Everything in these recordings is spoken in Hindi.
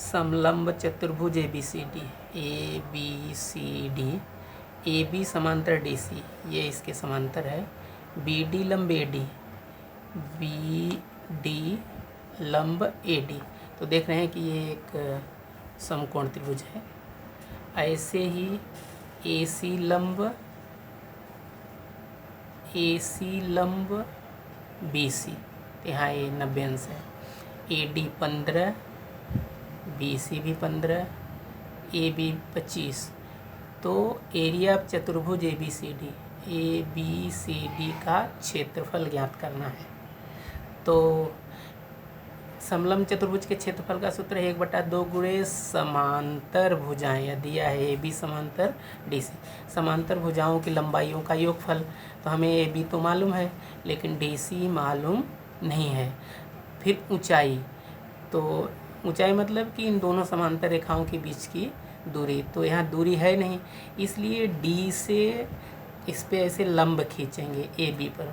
समलंब चतुर्भुज A B C D, A B समांतर डी सी, ये इसके समांतर है। बी डी लंब ए डी, बी डी लंब ए डी। तो देख रहे हैं कि ये एक समकोण त्रिभुज है। ऐसे ही ए सी लंब बी सी, यहाँ ये 90 अंश है। ए डी 15, बी सी भी 15, ए बी 25। तो एरिया ऑफ चतुर्भुज ए बी सी डी का क्षेत्रफल ज्ञात करना है। तो समलंब चतुर्भुज के क्षेत्रफल का सूत्र है 1/2 गुणे समांतर भुजाएं, या दिया है ए बी समांतर डी सी। समांतर भुजाओं की लंबाइयों का योगफल। तो हमें ए बी तो मालूम है, लेकिन डी सी मालूम नहीं है। फिर ऊंचाई, तो ऊंचाई मतलब कि इन दोनों समांतर रेखाओं के बीच की दूरी। तो यहाँ दूरी है नहीं, इसलिए डी से इस पे ऐसे लंब खींचेंगे ए बी पर,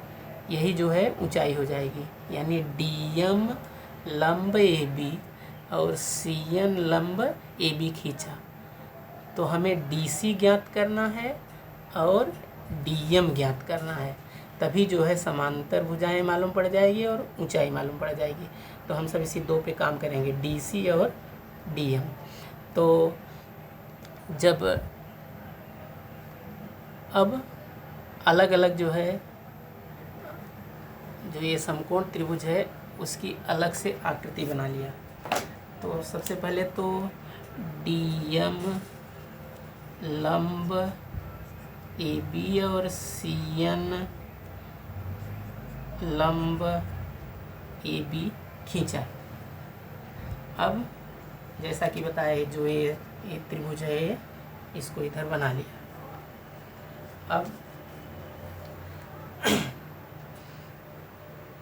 यही जो है ऊंचाई हो जाएगी। यानी डी एम लंब ए बी और सी एन लंब ए बी खींचा। तो हमें डी सी ज्ञात करना है और डी एम ज्ञात करना है, तभी जो है समांतर भुजाएं मालूम पड़ जाएगी और ऊंचाई मालूम पड़ जाएगी। तो हम सब इसी दो पे काम करेंगे, डी सी और डी एम। तो जब अब अलग अलग जो है, जो ये समकोण त्रिभुज है उसकी अलग से आकृति बना लिया। तो सबसे पहले तो डी एम लंब ए बी और सी एन लंब ए बी खींचा। अब जैसा कि बताया, जो ये त्रिभुज है इसको इधर बना लिया। अब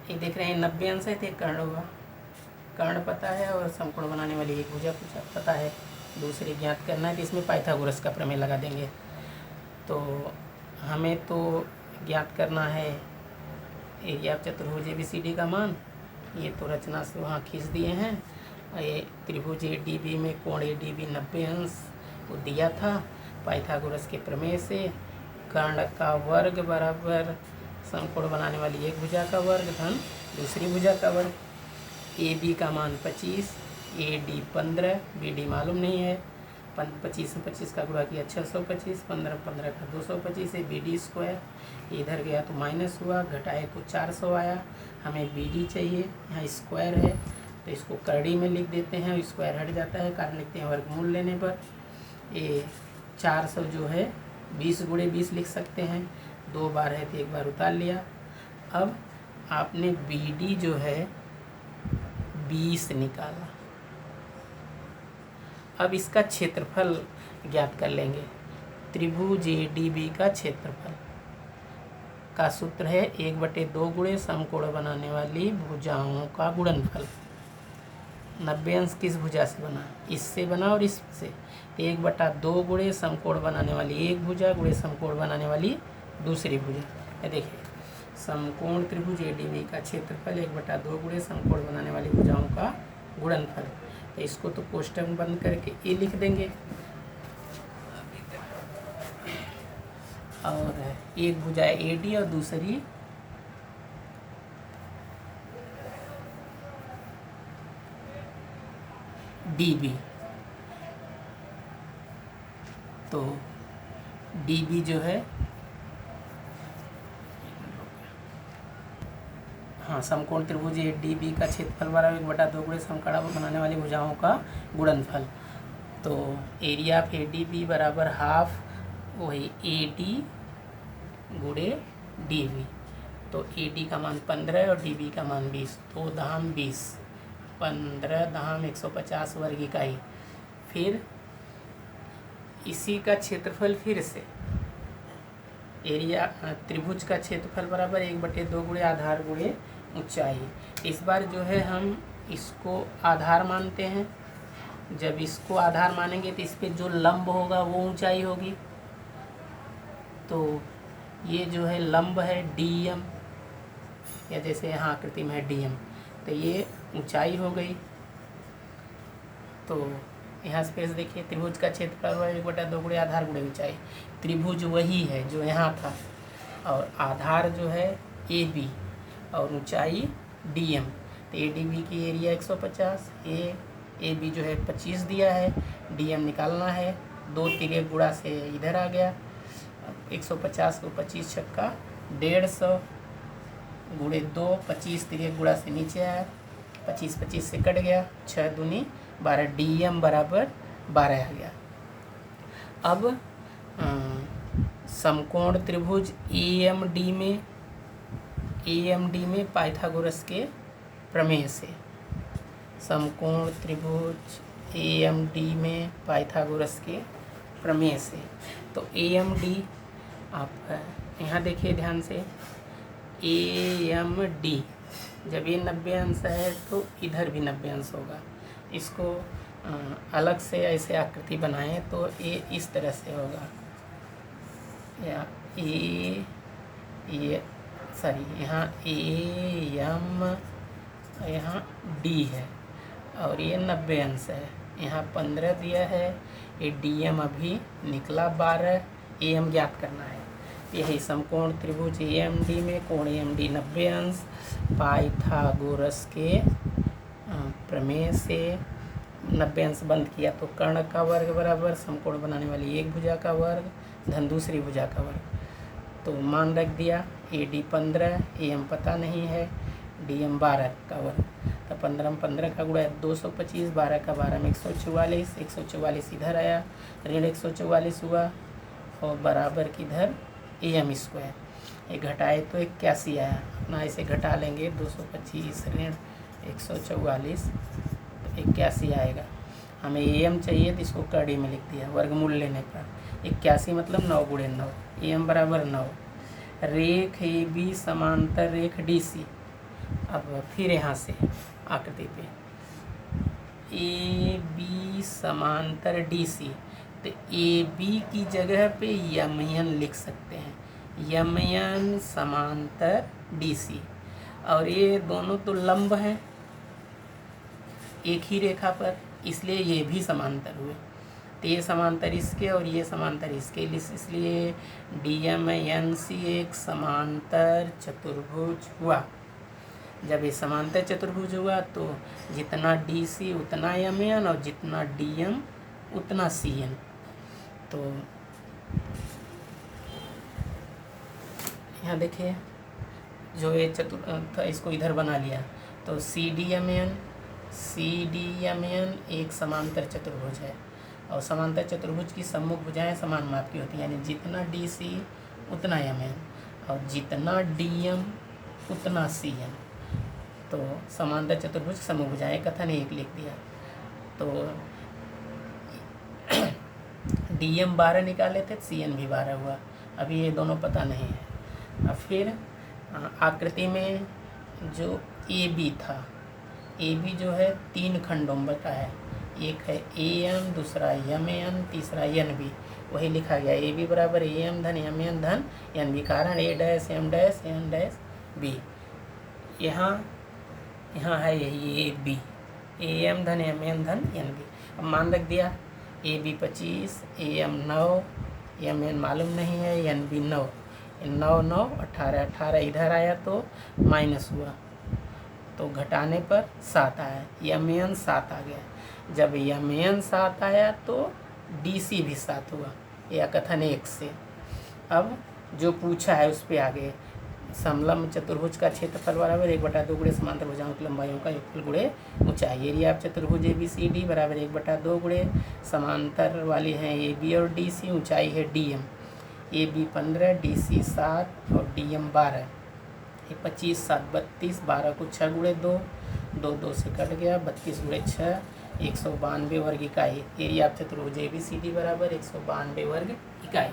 ये देख रहे हैं 90 अंश है, तो कर्ण होगा। कर्ण पता है और समकोण बनाने वाली एक भुजा पता है, दूसरी ज्ञात करना है। तो इसमें पाइथागोरस का प्रमेय लगा देंगे। तो हमें तो ज्ञात करना है एरिया ऑफ चतुर्भुज ABCD का मान। ये तो रचना से वहाँ खींच दिए हैं। ये त्रिभुज ADB में कोण ADB 90 अंश वो दिया था पाइथागोरस के प्रमेय से। कर्ण का वर्ग बराबर समकोण बनाने वाली एक भुजा का वर्ग धन दूसरी भुजा का वर्ग। AB का मान 25, AD 15, BD मालूम नहीं है। 25 में 25 का गुणा किया 625, 15 का 225 है। BD स्क्वायर इधर गया तो माइनस हुआ, घटाए तो 400 आया। हमें BD चाहिए, यहाँ स्क्वायर है तो इसको करड़ी में लिख देते हैं, स्क्वायर हट जाता है, कारण लिखते हैं वर्गमूल लेने पर। ये 400 जो है 20 गुणे 20 लिख सकते हैं, 2 बार है तो 1 बार उतार लिया। अब आपने BD जो है 20 निकाला। अब इसका क्षेत्रफल ज्ञात कर लेंगे। त्रिभुज ADB का क्षेत्रफल का सूत्र है 1/2 गुणे समकोण बनाने वाली भुजाओं का गुणनफल। 90 अंश किस भुजा से बना? इससे बना और इससे। 1/2 गुणे समकोण बनाने वाली एक भुजा गुणे समकोण बनाने वाली दूसरी भुजा। ये देखिए, समकोण त्रिभुज ADB का क्षेत्रफल 1/2 गुणे समकोण बनाने वाली भुजाओं का गुणनफल। तो इसको तो कोष्टक बंद करके ए लिख देंगे, और एक भुजा AD और दूसरी DB। तो DB जो है, हाँ, समकोण त्रिभुज ADB का क्षेत्रफल बराबर 1/2 गुणे समकोण बनाने वाली भुजाओं का गुणनफल। तो एरिया ऑफ ADB बराबर हाफ वही AD गुणे DB। तो AD का मान 15 और DB का मान 20, 2 दाम 20, 15 दाम 150 वर्ग इकाई। फिर इसी का क्षेत्रफल फिर से एरिया त्रिभुज का क्षेत्रफल बराबर 1/2 गुणे आधार गुणे ऊंचाई। इस बार जो है हम इसको आधार मानते हैं। जब इसको आधार मानेंगे तो इस पे जो लंब होगा वो ऊंचाई होगी। तो ये जो है लंब है DM, या जैसे यहाँ आकृति में है DM, तो ये ऊंचाई हो गई। तो यहाँ स्पेस देखिए, त्रिभुज का क्षेत्रफल 1/2 गुणे आधार गुणे ऊंचाई। त्रिभुज वही है जो यहाँ था, और आधार जो है AB और ऊंचाई DM। तो ADB की एरिया 150, AB जो है 25 दिया है, DM निकालना है। 2 तिर्यक गुणा से इधर आ गया, 150 को 25 छक्का 150 गुणे 2, 25 तिर्यक गुणा से नीचे आया, 25 से कट गया, 6 दूनी 12, DM बराबर 12 आ गया। अब समकोण त्रिभुज AMD में पाइथागोरस के प्रमेय से, समकोण त्रिभुज AMD में पाइथागोरस के प्रमेय से। तो AMD आप यहाँ देखिए ध्यान से, AMD जब ये 90 अंश है तो इधर भी 90 अंश होगा। इसको अलग से ऐसे आकृति बनाएं तो ये इस तरह से होगा, या ये सॉरी यहाँ AM यहाँ D है और ये 90 अंश है, यहाँ 15 दिया है, ये DM अभी निकला 12, AM ज्ञात करना है। यही समकोण त्रिभुज AMD में कोण AMD 90 अंश, पाइथागोरस के प्रमेय से 90 अंश बंद किया तो कर्ण का वर्ग बराबर समकोण बनाने वाली एक भुजा का वर्ग धन दूसरी भुजा का वर्ग। तो मान रख दिया, AD 15, AM पता नहीं है, DM 12 का वर्ग। तो 15 में 15 का गुणा 225, 12 का 12 में 144, 144 इधर आया, ऋण 144 हुआ और बराबर किधर AM स्क्वायर। ये घटाए तो 81 आया, अपना इसे घटा लेंगे, 225 ऋण 144 तो 81 आएगा। हमें AM चाहिए तो इसको कड़ी में लिख दिया, वर्गमूल लेने पर 81 मतलब 9 गुणे 9, AM बराबर 9। रेख AB समांतर रेख DC। अब फिर यहाँ से आकृति पे AB समांतर DC, तो AB की जगह पे यमयन लिख सकते हैं, यमयन समांतर DC। और ये दोनों तो लंब हैं एक ही रेखा पर, इसलिए ये भी समांतर हुए। तो ये समांतर इसके और ये समांतर इसके, इसलिए DMNC एक समांतर चतुर्भुज हुआ। जब ये समांतर चतुर्भुज हुआ तो जितना DC उतना MN और जितना DM उतना CN। तो यहाँ देखिए, जो ये इसको इधर बना लिया तो CDMN एक समांतर चतुर्भुज है, और समांतर चतुर्भुज की सम्मुख भुजाएं समान माप की होती हैं, यानी जितना DC उतना MN और जितना DM उतना CN। तो समांतर चतुर्भुज सम्मुख भुजाएं कथन एक लिख दिया। तो DM 12 निकाले थे, CN भी 12 हुआ। अभी ये दोनों पता नहीं है। अब फिर आकृति में जो AB था, AB जो है 3 खंडों में का है, एक है AM, दूसरा MN, तीसरा NB। वही लिखा गया, AB बराबर AM धन MN धन NB, कारण A dash M dash N dash B। यहाँ है यही AB, AM धन MN धन NB। अब मान रख दिया, AB 25, AM 9, MN मालूम नहीं है, NB 9, 9 9 18, 18 इधर आया तो माइनस हुआ, तो घटाने पर 7 आया, MN 7 आ गया। जब MN 7 आया तो DC भी 7 हुआ, या कथन 1 से। अब जो पूछा है उस पर आगे, समलंब चतुर्भुज का क्षेत्रफल बराबर 1/2 गुणे समांतर भुजाओं की लंबाइयों का योगफल गुणे ऊंचाई। एरिया ऑफ चतुर्भुज ABCD बराबर 1/2 गुणे समांतर वाली हैं AB और DC, ऊंचाई है DM। AB 15, DC 7 और DM 12। ये 25 7 32, 12 को 6 गुणे 2, 2 2 से कट गया, 32 गुणे 6 192 वर्ग इकाई। एरिया ऑफ चतुर्भुज ABCD बराबर 192 वर्ग इकाई।